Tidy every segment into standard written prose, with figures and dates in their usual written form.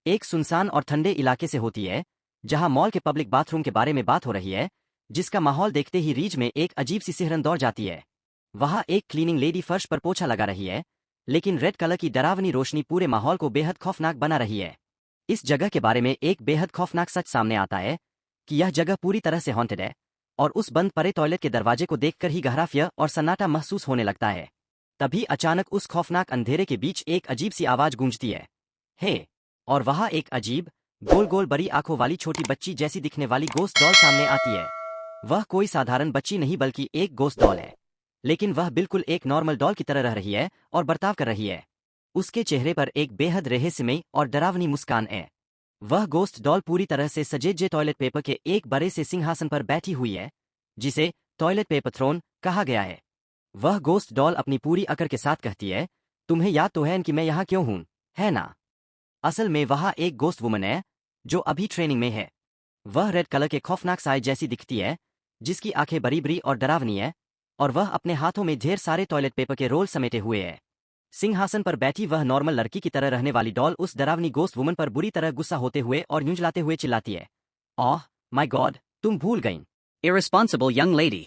एक सुनसान और ठंडे इलाके से होती है, जहां मॉल के पब्लिक बाथरूम के बारे में बात हो रही है, जिसका माहौल देखते ही रीझ में एक अजीब सी सिहरन दौड़ जाती है। वहां एक क्लीनिंग लेडी फर्श पर पोछा लगा रही है, लेकिन रेड कलर की डरावनी रोशनी पूरे माहौल को बेहद खौफनाक बना रही है। इस जगह के बारे में एक बेहद खौफनाक सच सामने आता है कि यह जगह पूरी तरह से हॉन्टेड है, और उस बंद पड़े टॉयलेट के दरवाजे को देखकर ही गहरा फियर और सन्नाटा महसूस होने लगता है। तभी अचानक उस खौफनाक अंधेरे के बीच एक अजीब सी आवाज गूंजती है, हे! और वहां एक अजीब, गोल गोल बड़ी आंखों वाली छोटी बच्ची जैसी दिखने वाली गोस्ट डॉल सामने आती है। वह कोई साधारण बच्ची नहीं बल्कि एक गोस्ट डॉल है, लेकिन वह बिल्कुल एक नॉर्मल डॉल की तरह रह रही है और बर्ताव कर रही है। उसके चेहरे पर एक बेहद रहस्यमयी और डरावनी मुस्कान है। वह गोस्ट डॉल पूरी तरह से सजेजे टॉयलेट पेपर के एक बड़े से सिंहासन पर बैठी हुई है, जिसे टॉयलेट पेपर थ्रोन कहा गया है। वह गोस्ट डॉल अपनी पूरी अकड़ के साथ कहती है, तुम्हें याद तो है कि मैं यहाँ क्यों हूँ, है ना? असल में वहाँ एक गोस्ट वुमन है, जो अभी ट्रेनिंग में है। वह रेड कलर के खौफनाक साय जैसी दिखती है, जिसकी आंखें बड़ी बड़ी और डरावनी है, और वह अपने हाथों में ढेर सारे टॉयलेट पेपर के रोल समेटे हुए है। सिंहासन पर बैठी वह नॉर्मल लड़की की तरह रहने वाली डॉल उस डरावनी गोस्ट वुमन पर बुरी तरह गुस्सा होते हुए और यूंजलाते हुए चिल्लाती है, ओह माय गॉड, तुम भूल गईं, इररिस्पॉन्सिबल यंग लेडी।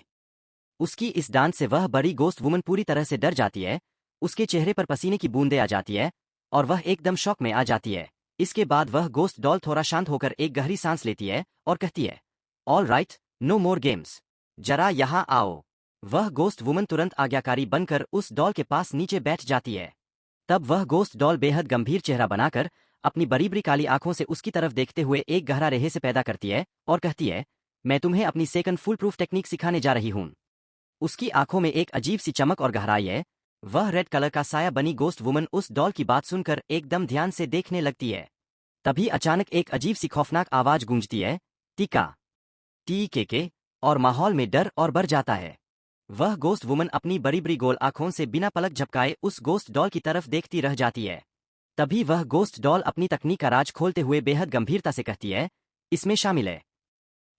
उसकी इस डांस से वह बड़ी गोस्ट वुमन पूरी तरह से डर जाती है, उसके चेहरे पर पसीने की बूंदें आ जाती है, और वह एकदम शॉक में आ जाती है। इसके बाद वह गोस्ट डॉल थोड़ा शांत होकर एक गहरी सांस लेती है और कहती है, all right, no more games, जरा यहाँ आओ। वह गोस्ट वुमन तुरंत आज्ञाकारी बनकर उस डॉल के पास नीचे बैठ जाती है। तब वह गोस्ट डॉल बेहद गंभीर चेहरा बनाकर अपनी बड़ी बड़ी काली आंखों से उसकी तरफ देखते हुए एक गहरा रहस्य पैदा करती है और कहती है, मैं तुम्हें अपनी सेकंड फुल प्रूफ टेक्निक सिखाने जा रही हूँ। उसकी आंखों में एक अजीब सी चमक और गहराई है। वह रेड कलर का साया बनी गोस्ट वुमन उस डॉल की बात सुनकर एकदम ध्यान से देखने लगती है। तभी अचानक एक अजीब सी खौफनाक आवाज गूंजती है, टीका, टी के, और माहौल में डर और बढ़ जाता है। वह गोस्ट वुमन अपनी बड़ी बड़ी गोल आंखों से बिना पलक झपकाए उस गोस्ट डॉल की तरफ देखती रह जाती है। तभी वह गोस्ट डॉल अपनी तकनीक का राज खोलते हुए बेहद गंभीरता से कहती है, इसमें शामिल है।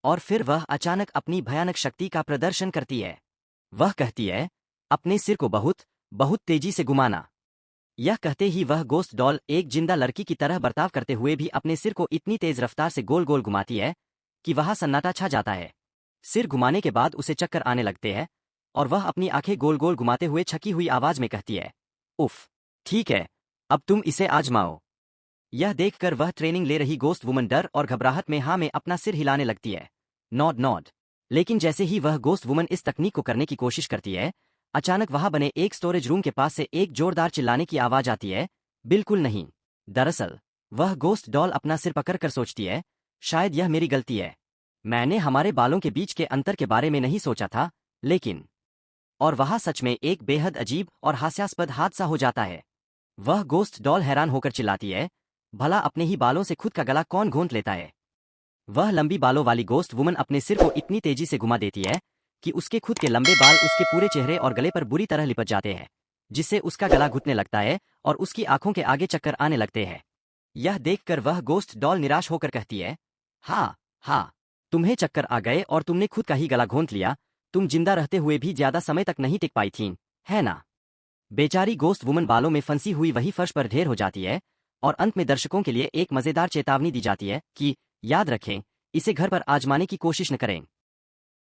और फिर वह अचानक अपनी भयानक शक्ति का प्रदर्शन करती है। वह कहती है, अपने सिर को बहुत बहुत तेजी से घुमाना। यह कहते ही वह गोस्ट डॉल एक जिंदा लड़की की तरह बर्ताव करते हुए भी अपने सिर को इतनी तेज रफ्तार से गोल गोल घुमाती है कि वहां सन्नाटा छा जाता है। सिर घुमाने के बाद उसे चक्कर आने लगते हैं, और वह अपनी आंखें गोल गोल घुमाते हुए छकी हुई आवाज में कहती है, उफ, ठीक है, अब तुम इसे आजमाओ। यह देखकर वह ट्रेनिंग ले रही गोस्ट वुमन डर और घबराहट में हाँ में अपना सिर हिलाने लगती है, नॉड नॉड। लेकिन जैसे ही वह गोस्ट वुमन इस तकनीक को करने की कोशिश करती है, अचानक वहां बने एक स्टोरेज रूम के पास से एक जोरदार चिल्लाने की आवाज आती है, बिल्कुल नहीं। दरअसल वह गोस्ट डॉल अपना सिर पकड़कर सोचती है, शायद यह मेरी गलती है, मैंने हमारे बालों के बीच के अंतर के बारे में नहीं सोचा था, लेकिन और वहां सच में एक बेहद अजीब और हास्यास्पद हादसा हो जाता है। वह गोस्ट डॉल हैरान होकर चिल्लाती है, भला अपने ही बालों से खुद का गला कौन घोंट लेता है। वह लंबी बालों वाली गोस्ट वुमन अपने सिर को इतनी तेजी से घुमा देती है कि उसके खुद के लंबे बाल उसके पूरे चेहरे और गले पर बुरी तरह लिपट जाते हैं, जिससे उसका गला घुटने लगता है और उसकी आंखों के आगे चक्कर आने लगते हैं। यह देखकर वह गोस्ट डॉल निराश होकर कहती है, हाँ, तुम्हें चक्कर आ गए और तुमने खुद का ही गला घोंट लिया, तुम जिंदा रहते हुए भी ज्यादा समय तक नहीं टिक पाई थीं, है ना? बेचारी गोस्ट वुमन बालों में फंसी हुई वही फर्श पर ढेर हो जाती है, और अंत में दर्शकों के लिए एक मजेदार चेतावनी दी जाती है कि याद रखें, इसे घर पर आजमाने की कोशिश न करें।